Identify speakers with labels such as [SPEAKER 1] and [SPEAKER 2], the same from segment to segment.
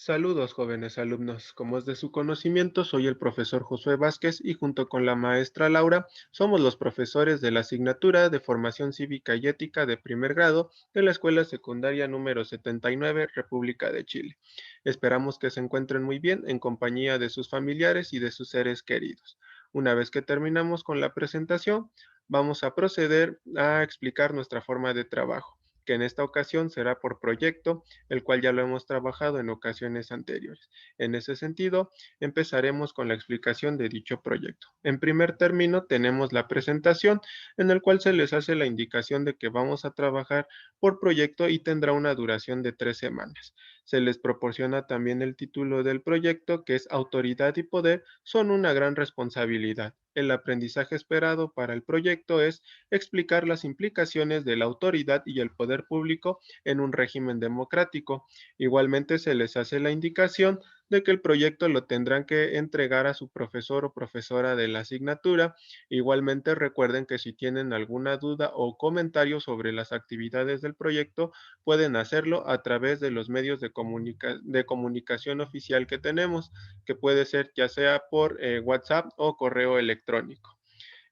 [SPEAKER 1] Saludos, jóvenes alumnos. Como es de su conocimiento, soy el profesor Josué Vázquez y junto con la maestra Laura somos los profesores de la asignatura de Formación Cívica y Ética de primer grado de la Escuela Secundaria número 79, República de Chile. Esperamos que se encuentren muy bien en compañía de sus familiares y de sus seres queridos. Una vez que terminamos con la presentación, vamos a proceder a explicar nuestra forma de trabajo, que en esta ocasión será por proyecto, el cual ya lo hemos trabajado en ocasiones anteriores. En ese sentido, empezaremos con la explicación de dicho proyecto. En primer término, tenemos la presentación, en el cual se les hace la indicación de que vamos a trabajar por proyecto y tendrá una duración de 3 semanas. Se les proporciona también el título del proyecto, que es Autoridad y Poder son una gran responsabilidad. El aprendizaje esperado para el proyecto es explicar las implicaciones de la autoridad y el poder público en un régimen democrático. Igualmente se les hace la indicación de que el proyecto lo tendrán que entregar a su profesor o profesora de la asignatura. Igualmente recuerden que si tienen alguna duda o comentario sobre las actividades del proyecto, pueden hacerlo a través de los medios de comunicación oficial que tenemos, que puede ser ya sea por WhatsApp o correo electrónico.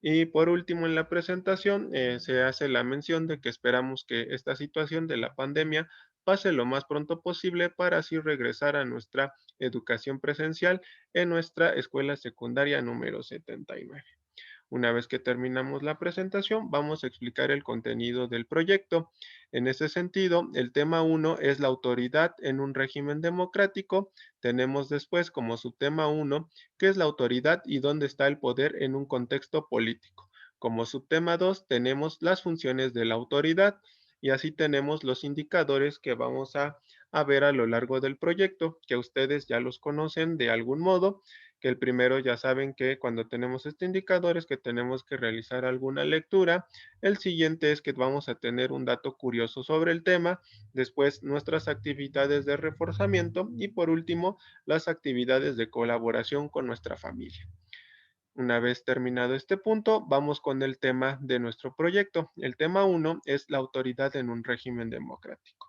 [SPEAKER 1] Y por último, en la presentación se hace la mención de que esperamos que esta situación de la pandemia pase lo más pronto posible para así regresar a nuestra educación presencial en nuestra escuela secundaria número 79. Una vez que terminamos la presentación, vamos a explicar el contenido del proyecto. En ese sentido, el tema uno es la autoridad en un régimen democrático. Tenemos después como subtema uno, qué es la autoridad y dónde está el poder en un contexto político. Como subtema 2 tenemos las funciones de la autoridad y así tenemos los indicadores que vamos a ver a lo largo del proyecto, que ustedes ya los conocen de algún modo, que el primero ya saben que cuando tenemos este indicador es que tenemos que realizar alguna lectura. El siguiente es que vamos a tener un dato curioso sobre el tema, después nuestras actividades de reforzamiento y por último las actividades de colaboración con nuestra familia. Una vez terminado este punto, vamos con el tema de nuestro proyecto. El tema uno es la autoridad en un régimen democrático.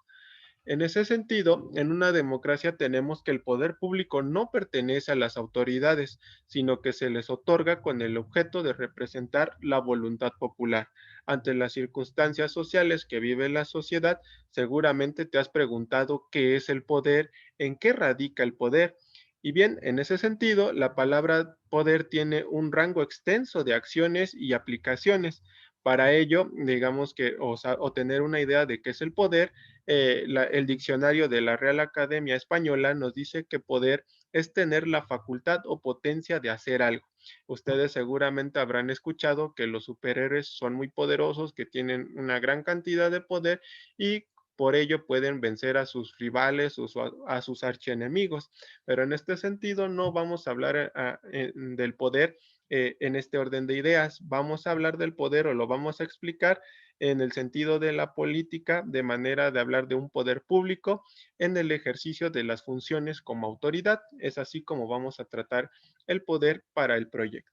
[SPEAKER 1] En ese sentido, en una democracia tenemos que el poder público no pertenece a las autoridades, sino que se les otorga con el objeto de representar la voluntad popular. Ante las circunstancias sociales que vive la sociedad, seguramente te has preguntado qué es el poder, en qué radica el poder. Y bien, en ese sentido, la palabra poder tiene un rango extenso de acciones y aplicaciones. Para ello, digamos que, o tener una idea de qué es el poder, el diccionario de la Real Academia Española nos dice que poder es tener la facultad o potencia de hacer algo. Ustedes seguramente habrán escuchado que los superhéroes son muy poderosos, que tienen una gran cantidad de poder y por ello pueden vencer a sus rivales o a sus archienemigos. Pero en este sentido no vamos a hablar del poder en este orden de ideas. Vamos a hablar del poder o lo vamos a explicar en el sentido de la política, de manera de hablar de un poder público en el ejercicio de las funciones como autoridad. Es así como vamos a tratar el poder para el proyecto.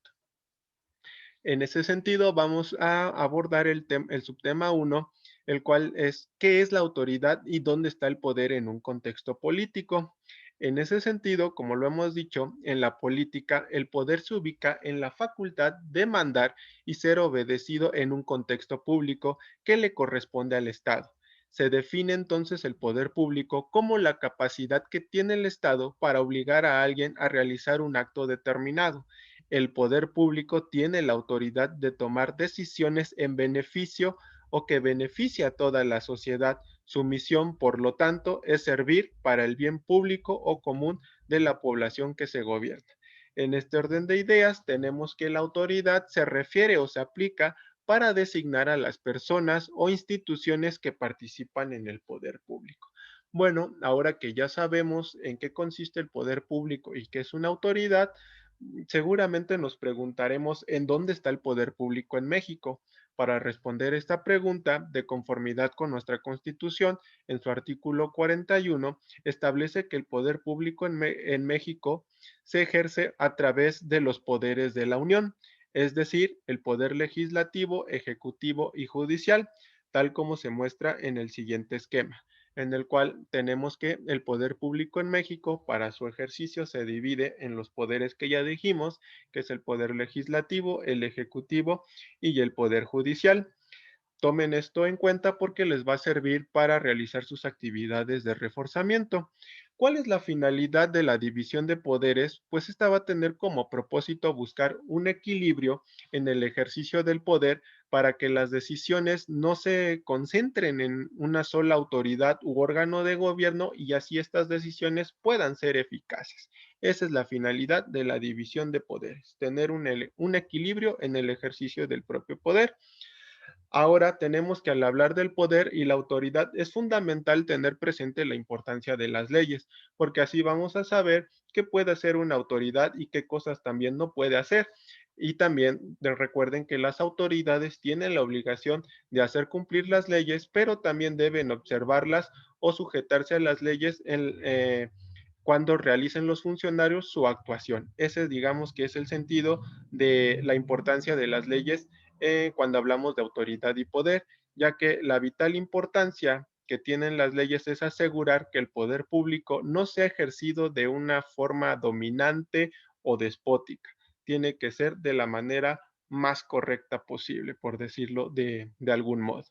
[SPEAKER 1] En ese sentido, vamos a abordar el subtema uno, el cual es qué es la autoridad y dónde está el poder en un contexto político. En ese sentido, como lo hemos dicho, en la política el poder se ubica en la facultad de mandar y ser obedecido en un contexto público que le corresponde al Estado. Se define entonces el poder público como la capacidad que tiene el Estado para obligar a alguien a realizar un acto determinado. El poder público tiene la autoridad de tomar decisiones en beneficio o que beneficia a toda la sociedad. Su misión, por lo tanto, es servir para el bien público o común de la población que se gobierna. En este orden de ideas, tenemos que la autoridad se refiere o se aplica para designar a las personas o instituciones que participan en el poder público. Bueno, ahora que ya sabemos en qué consiste el poder público y qué es una autoridad, seguramente nos preguntaremos en dónde está el poder público en México. Para responder esta pregunta, de conformidad con nuestra Constitución, en su artículo 41, establece que el poder público en México se ejerce a través de los poderes de la Unión, es decir, el poder legislativo, ejecutivo y judicial, tal como se muestra en el siguiente esquema. en el cual tenemos que el poder público en México para su ejercicio se divide en los poderes que ya dijimos, que es el poder legislativo, el ejecutivo y el poder judicial. Tomen esto en cuenta porque les va a servir para realizar sus actividades de reforzamiento. ¿Cuál es la finalidad de la división de poderes? Pues esta va a tener como propósito buscar un equilibrio en el ejercicio del poder para que las decisiones no se concentren en una sola autoridad u órgano de gobierno y así estas decisiones puedan ser eficaces. Esa es la finalidad de la división de poderes, tener un equilibrio en el ejercicio del propio poder. Ahora tenemos que al hablar del poder y la autoridad es fundamental tener presente la importancia de las leyes, porque así vamos a saber qué puede hacer una autoridad y qué cosas también no puede hacer. Y también recuerden que las autoridades tienen la obligación de hacer cumplir las leyes, pero también deben observarlas o sujetarse a las leyes cuando realicen los funcionarios su actuación. Ese digamos que es el sentido de la importancia de las leyes cuando hablamos de autoridad y poder, ya que la vital importancia que tienen las leyes es asegurar que el poder público no sea ejercido de una forma dominante o despótica. Tiene que ser de la manera más correcta posible, por decirlo de algún modo.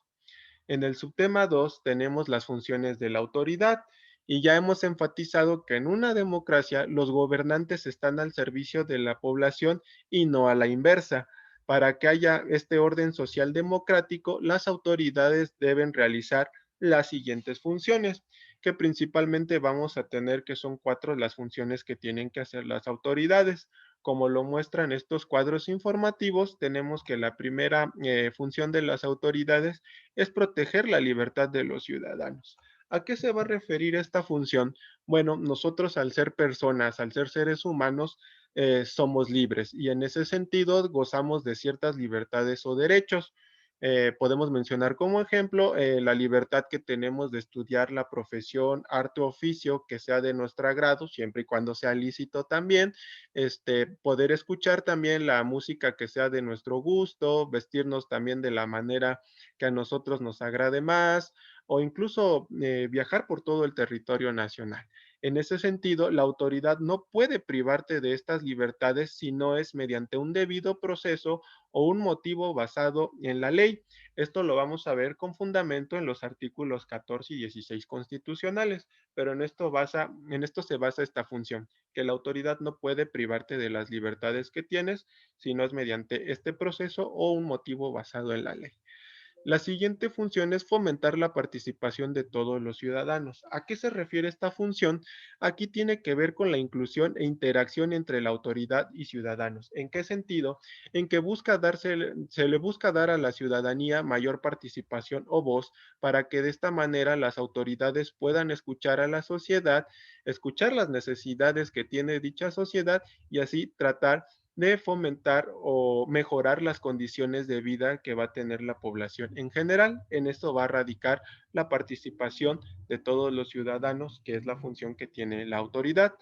[SPEAKER 1] En el subtema 2 tenemos las funciones de la autoridad y ya hemos enfatizado que en una democracia los gobernantes están al servicio de la población y no a la inversa. Para que haya este orden social democrático, las autoridades deben realizar las siguientes funciones, que principalmente vamos a tener que son cuatro las funciones que tienen que hacer las autoridades. Como lo muestran estos cuadros informativos, tenemos que la primera función de las autoridades es proteger la libertad de los ciudadanos. ¿A qué se va a referir esta función? Bueno, nosotros al ser personas, al ser seres humanos, somos libres y en ese sentido gozamos de ciertas libertades o derechos. Podemos mencionar como ejemplo la libertad que tenemos de estudiar la profesión, arte o oficio que sea de nuestro agrado, siempre y cuando sea lícito también, poder escuchar también la música que sea de nuestro gusto, vestirnos también de la manera que a nosotros nos agrade más o incluso viajar por todo el territorio nacional. En ese sentido, la autoridad no puede privarte de estas libertades si no es mediante un debido proceso o un motivo basado en la ley. Esto lo vamos a ver con fundamento en los artículos 14 y 16 constitucionales, pero en esto se basa esta función, que la autoridad no puede privarte de las libertades que tienes si no es mediante este proceso o un motivo basado en la ley. La siguiente función es fomentar la participación de todos los ciudadanos. ¿A qué se refiere esta función? Aquí tiene que ver con la inclusión e interacción entre la autoridad y ciudadanos. ¿En qué sentido? En que se le busca dar a la ciudadanía mayor participación o voz para que de esta manera las autoridades puedan escuchar a la sociedad, escuchar las necesidades que tiene dicha sociedad y así tratar de fomentar o mejorar las condiciones de vida que va a tener la población en general. En esto va a radicar la participación de todos los ciudadanos, que es la función que tiene la autoridad.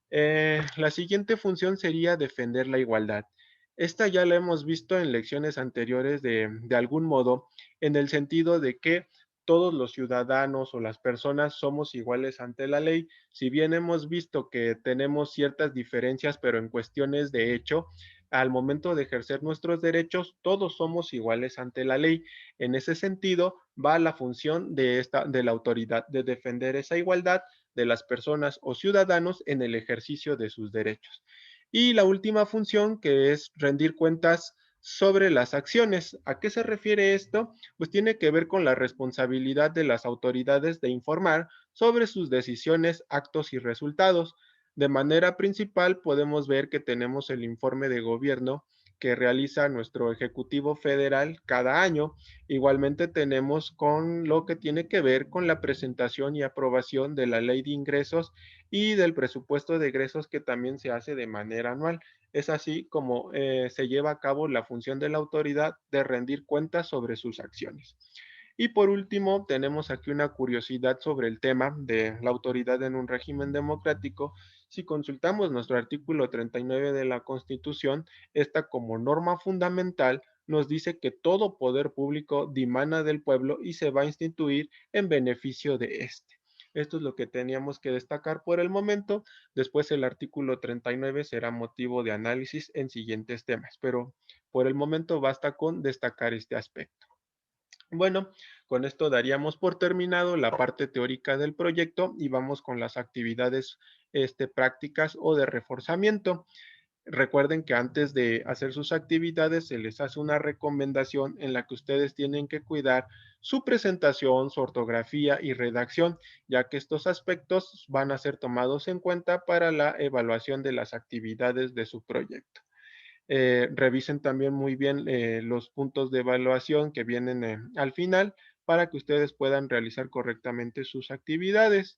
[SPEAKER 1] La siguiente función sería defender la igualdad. Esta ya la hemos visto en lecciones anteriores de algún modo, en el sentido de que todos los ciudadanos o las personas somos iguales ante la ley. Si bien hemos visto que tenemos ciertas diferencias, pero en cuestiones de hecho, al momento de ejercer nuestros derechos, todos somos iguales ante la ley. En ese sentido, va la función de la autoridad, de defender esa igualdad de las personas o ciudadanos en el ejercicio de sus derechos. Y la última función, que es rendir cuentas sobre las acciones. ¿A qué se refiere esto? Pues tiene que ver con la responsabilidad de las autoridades de informar sobre sus decisiones, actos y resultados. De manera principal, podemos ver que tenemos el informe de gobierno que realiza nuestro Ejecutivo Federal cada año. Igualmente tenemos con lo que tiene que ver con la presentación y aprobación de la ley de ingresos y del presupuesto de egresos que también se hace de manera anual. Es así como se lleva a cabo la función de la autoridad de rendir cuentas sobre sus acciones. Y por último, tenemos aquí una curiosidad sobre el tema de la autoridad en un régimen democrático. Si consultamos nuestro artículo 39 de la Constitución, esta como norma fundamental nos dice que todo poder público dimana del pueblo y se va a instituir en beneficio de éste. Esto es lo que teníamos que destacar por el momento. Después el artículo 39 será motivo de análisis en siguientes temas, pero por el momento basta con destacar este aspecto. Bueno, con esto daríamos por terminado la parte teórica del proyecto y vamos con las actividades prácticas o de reforzamiento. Recuerden que antes de hacer sus actividades se les hace una recomendación en la que ustedes tienen que cuidar su presentación, su ortografía y redacción, ya que estos aspectos van a ser tomados en cuenta para la evaluación de las actividades de su proyecto. Revisen también muy bien los puntos de evaluación que vienen al final para que ustedes puedan realizar correctamente sus actividades.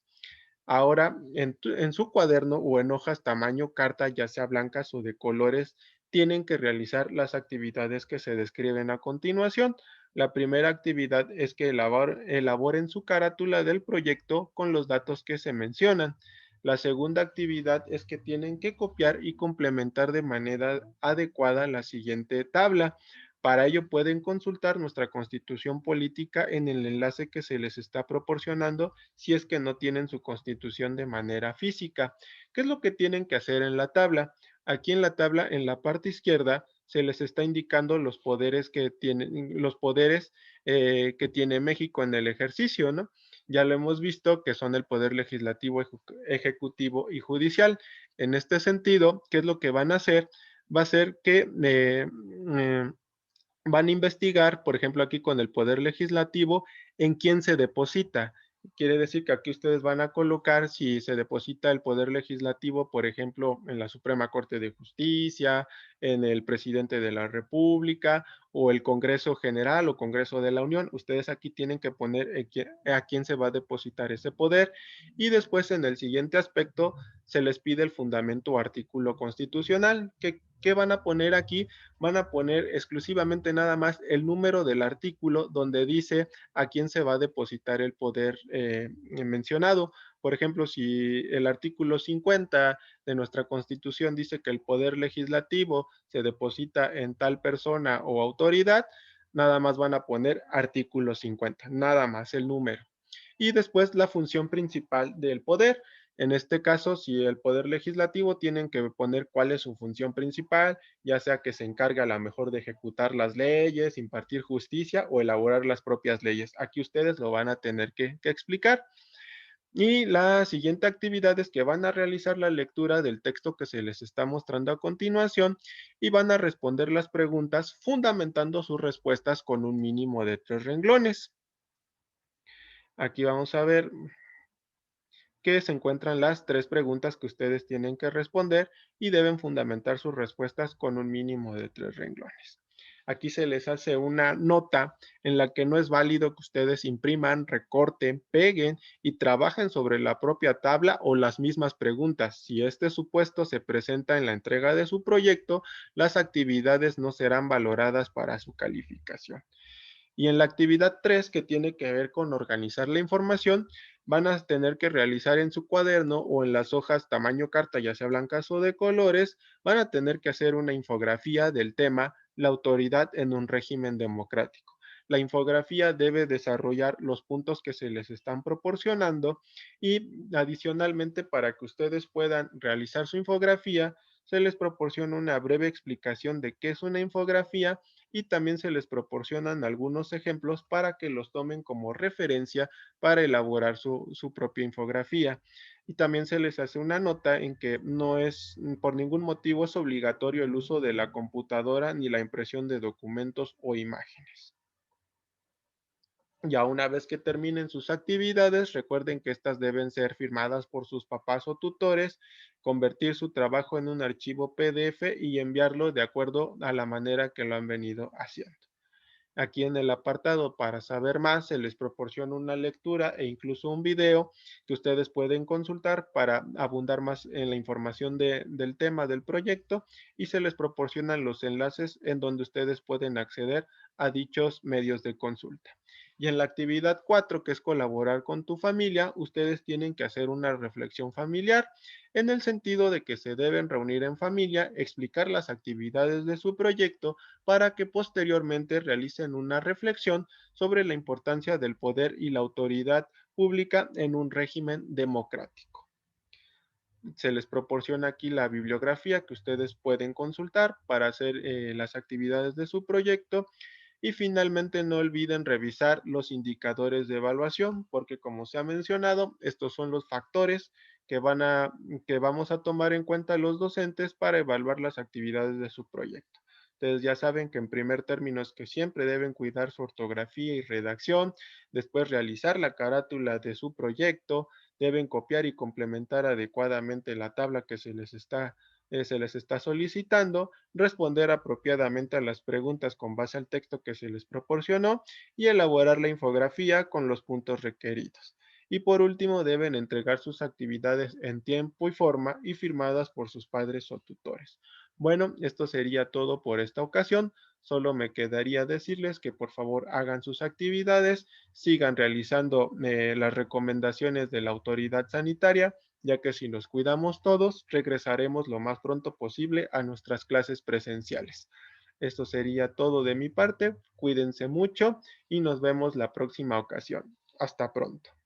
[SPEAKER 1] Ahora, en su cuaderno o en hojas tamaño carta, ya sea blancas o de colores, tienen que realizar las actividades que se describen a continuación. La primera actividad es que elaboren su carátula del proyecto con los datos que se mencionan. La segunda actividad es que tienen que copiar y complementar de manera adecuada la siguiente tabla. Para ello pueden consultar nuestra constitución política en el enlace que se les está proporcionando si es que no tienen su constitución de manera física. ¿Qué es lo que tienen que hacer en la tabla? Aquí en la tabla, en la parte izquierda, se les está indicando los poderes que tiene México en el ejercicio, ¿no? Ya lo hemos visto que son el poder legislativo, ejecutivo y judicial. En este sentido, ¿qué es lo que van a hacer? Va a ser que eh, van a investigar, por ejemplo, aquí con el poder legislativo, en quién se deposita. Quiere decir que aquí ustedes van a colocar si se deposita el poder legislativo, por ejemplo, en la Suprema Corte de Justicia, en el presidente de la República o el Congreso General o Congreso de la Unión. Ustedes aquí tienen que poner a quién se va a depositar ese poder y después en el siguiente aspecto se les pide el fundamento o artículo constitucional. ¿Qué van a poner aquí? Van a poner exclusivamente nada más el número del artículo donde dice a quién se va a depositar el poder mencionado. Por ejemplo, si el artículo 50 de nuestra Constitución dice que el poder legislativo se deposita en tal persona o autoridad, nada más van a poner artículo 50, nada más el número. Y después la función principal del poder. En este caso, si el poder legislativo tienen que poner cuál es su función principal, ya sea que se encarga a lo mejor de ejecutar las leyes, impartir justicia o elaborar las propias leyes. Aquí ustedes lo van a tener que explicar. Y la siguiente actividad es que van a realizar la lectura del texto que se les está mostrando a continuación y van a responder las preguntas fundamentando sus respuestas con un mínimo de 3 renglones. Aquí vamos a ver que se encuentran las 3 preguntas que ustedes tienen que responder y deben fundamentar sus respuestas con un mínimo de 3 renglones. Aquí se les hace una nota en la que no es válido que ustedes impriman, recorten, peguen y trabajen sobre la propia tabla o las mismas preguntas. Si este supuesto se presenta en la entrega de su proyecto, las actividades no serán valoradas para su calificación. Y en la actividad 3, que tiene que ver con organizar la información, van a tener que realizar en su cuaderno o en las hojas tamaño carta, ya sea blancas o de colores, van a tener que hacer una infografía del tema la autoridad en un régimen democrático. La infografía debe desarrollar los puntos que se les están proporcionando y adicionalmente para que ustedes puedan realizar su infografía, se les proporciona una breve explicación de qué es una infografía y también se les proporcionan algunos ejemplos para que los tomen como referencia para elaborar su propia infografía. Y también se les hace una nota en que no es, por ningún motivo es obligatorio el uso de la computadora ni la impresión de documentos o imágenes. Ya una vez que terminen sus actividades, recuerden que estas deben ser firmadas por sus papás o tutores, convertir su trabajo en un archivo PDF y enviarlo de acuerdo a la manera que lo han venido haciendo. Aquí en el apartado para saber más se les proporciona una lectura e incluso un video que ustedes pueden consultar para abundar más en la información del tema del proyecto y se les proporcionan los enlaces en donde ustedes pueden acceder a dichos medios de consulta. Y en la actividad 4, que es colaborar con tu familia, ustedes tienen que hacer una reflexión familiar en el sentido de que se deben reunir en familia, explicar las actividades de su proyecto para que posteriormente realicen una reflexión sobre la importancia del poder y la autoridad pública en un régimen democrático. Se les proporciona aquí la bibliografía que ustedes pueden consultar para hacer las actividades de su proyecto y finalmente no olviden revisar los indicadores de evaluación porque como se ha mencionado, estos son los factores que, que vamos a tomar en cuenta los docentes para evaluar las actividades de su proyecto. Ustedes ya saben que en primer término es que siempre deben cuidar su ortografía y redacción, después realizar la carátula de su proyecto, deben copiar y complementar adecuadamente la tabla que se les está solicitando, responder apropiadamente a las preguntas con base al texto que se les proporcionó y elaborar la infografía con los puntos requeridos. Y por último, deben entregar sus actividades en tiempo y forma y firmadas por sus padres o tutores. Bueno, esto sería todo por esta ocasión. Solo me quedaría decirles que por favor hagan sus actividades, sigan realizando las recomendaciones de la autoridad sanitaria, ya que si nos cuidamos todos, regresaremos lo más pronto posible a nuestras clases presenciales. Esto sería todo de mi parte. Cuídense mucho y nos vemos la próxima ocasión. Hasta pronto.